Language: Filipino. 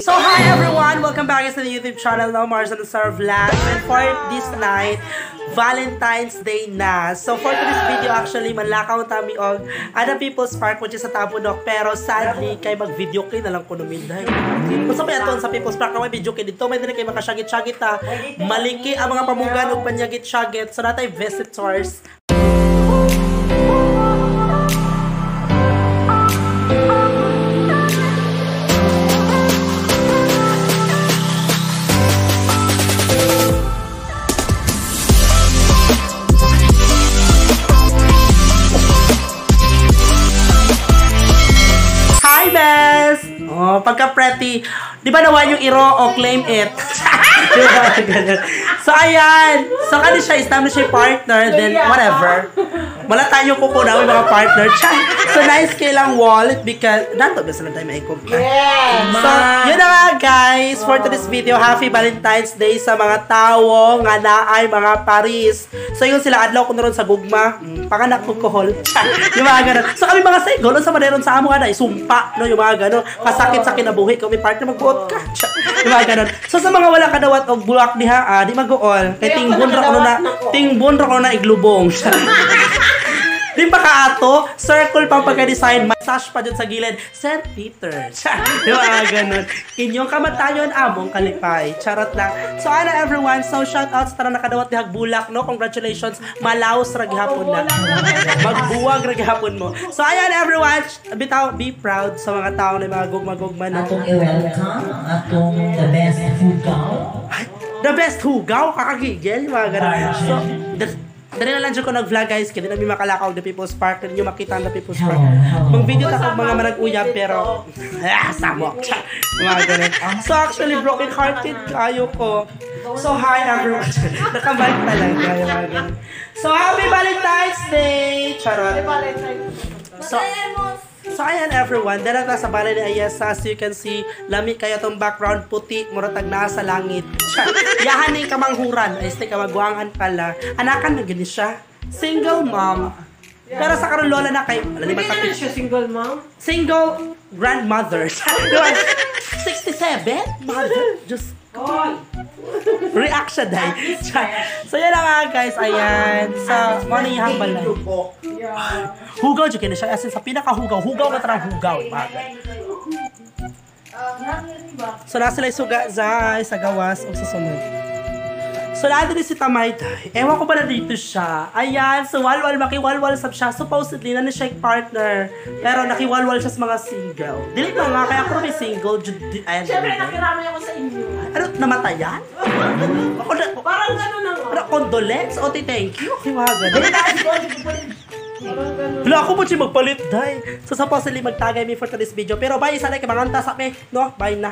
So hi everyone! Welcome back to the YouTube channel now, Mars and Star Vlog. And for this night, Valentine's Day na. So for today's video, actually, manlakaw tami og Ada People's Park, which is sa Tabunok. Pero sadly, kay mag-video kay na lang ko numinday. Kung sa payaton sa People's Park, may video kay dito, may din kayo makasyagit-syagit ha. Malingki ang mga pamugan o panyagit-syagit. So natay visitors. Oh, pagka-pretty, di ba nawa yung iro o claim it? So, ayan. So, kani siya, establish siya partner, then whatever. Wala tayo kukunaw yung mga partner. So, nice kailang wallet because, nato ba sila tayo maikog ka? So, yun na nga guys. For today's video, Happy Valentine's Day sa mga tao nga naay mga Paris. So, yun sila, adlaw ko na ron sa gugma. Panganak ko kohol. Yung mga ganun. So, kami mga single, sa maneron sa amo nga na, isumpa, no? Yung mga ganun. Kasakit sa kinabuhi, kung may partner, magbuot ka. Yung mga ganun. So, sa mga wala kadawat o bulak diha, di mag-uol. Kay tingbon ra ko na iglubong. Di ba ka-ato? Circle pang pagka-design. Massage pa dyan sa gilid. St. Peter. Di ba ganun? Inyong kamatayon, among kalipay. Charot lang. So, ano everyone? So, shoutouts tara nakadawat dihag bulak, no? Congratulations. Malaos ra gihapon na. Magbuwag ra gihapon mo. So, ayan everyone. Bitaw, be proud sa mga tao na mga gugma-gugma na. Atong i-welcome, atong the best hugaw. The best hugaw? Kakagigil? Mga ganun. So, dali na lang dyan ko nag-vlog guys, kaya namin makalakaw the People's Park, hindi nyo makita ang the People's Park. Mang video takot mga manag-uyab, pero samok. Mga ganun. So actually, broken hearted kayo ko. So hi everyone. Nakabalik talaga. Mga ganun. So Happy Valentine's Day! Charot. So ayan everyone, dala ta sa balay ni Ayesa. As you can see, lami kayo tong background puti, muratag naa sa langit. Yahan ni kamanghuran, ay stay kamagwangan pala. Anakan na gini siya. Single mom. Pero sa karon lola na kay, wala ni matapit siya single mom? Single grandmother. 67? Mother, just reaction dahil. So yan lang nga guys, ayan. Sa mga niyahang balay. Hugaw dyan kina siya. As in, sa pinaka-hugaw. Hugaw na tarang hugaw. So nasa sila suga sa gawas o sa sunod. So lahat din si Tamay tayo. Ewan ko ba na dito siya. Ayan. So walwal, makiwalwal sab siya. Supposedly na siya partner. Pero nakiwalwal siya sa mga single. Dili ba nga, kaya ako may single. Ayan. Siyempre nakiramay ako sa inyo. Ano, namatayan? Parang gano'n na nga. Ano, condolence? O, thank you? Kiwagan. Parang gano'n. Wala ako po siya magpalit, day. So, supposedly magtagay me for today's video. Pero bye, sana ikabanganta sa me. No, bye na.